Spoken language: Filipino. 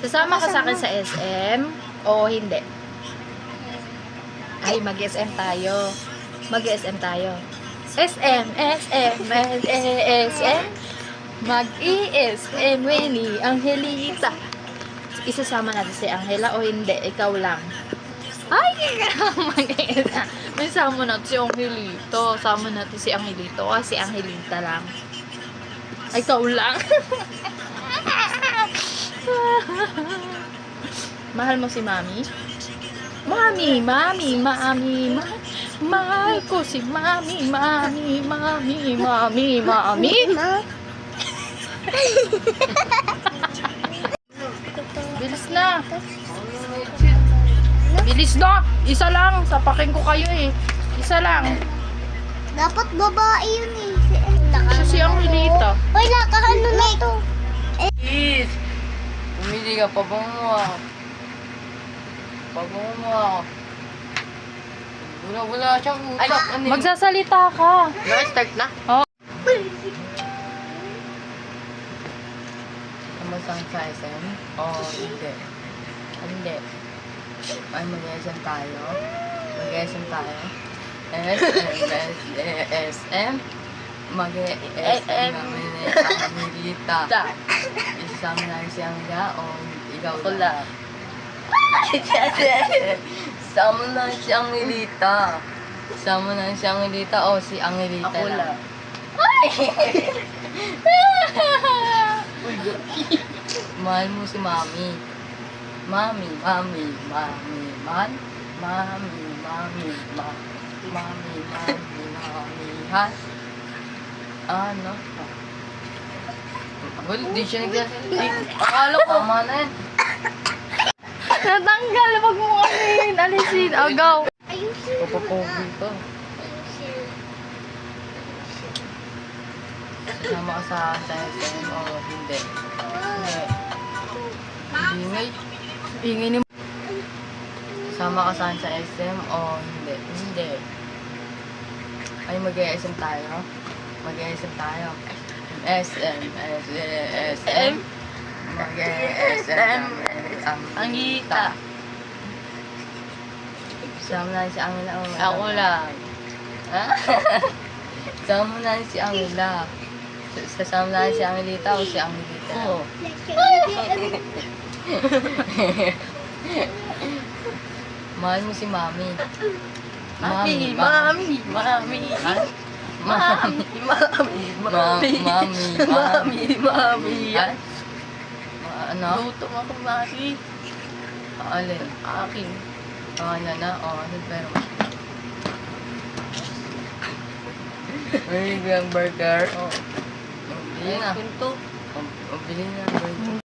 Sasama ka sa akin sa SM o hindi? Ay, mag-SM tayo. Mag-SM tayo. SM, SM, SM. Mag-ESM, Winnie, Angelita. Isasama natin si Angela o hindi? Ikaw lang. Ay, mag-ESM. May sama natin si Angelito. Sama natin si Angelito. Si Angelita lang. Ikaw lang. Mahal mo si Mami? Mami, Mami, Mami, mahal ko si Mami, Mami, Mami, Mami, Mami. Bilis na. Bilis na. Isa lang. Sapakin ko kayo eh. Isa lang. Dapat babae yun eh. Siya si Angelita. Hoy, ano na to? Please! Pumili ka, pabango mo ako. Pabango mo ako. Wala siyang utak. Magsasalita ka. Start na? Oh. Kamusta sa SM? Oo, hindi. Hindi. Ay, mag-SM tayo. Mag-SM tayo. SM. Mag-SM namin ni Angelita. Isasama namin si Angela o ikaw lang? Sama na si Angelita. Sama na si Angelita o si Angelita Ako lang. Mahal mo si Mami. Mami, Mami, Mami, man. Mami, Mami, Mami, Mami, Mami, Mami, ha? Ano? Well, di siya akala ko, tama na yan. Natanggal. Wag mo kasi alisin. Agaw. Ayusin. Papapogi ka. Sama ka sa SM o hindi? Hindi. Ingay. Ingay ni Sama ka sa SM o hindi? Hindi. Ay, mag-SM tayo. Mag-SM tayo. SM. SM. Mag-SM. Angelita. Sama na si Angela o Ako lang. Ha? Sama na si Angela. Sasama na si Angelita o si Angelita? Oo. Mahal mo si Mami. Mami, Mami, Mami. Ha? Mami, Mami, Mami. Mami, Mami, Mami. Ha? Ano? Gutom ako, Mami. Alin? Akin. Ano na? Ano pero? May biglang burger. Oh. Bili na. Pinto. Bili na burger.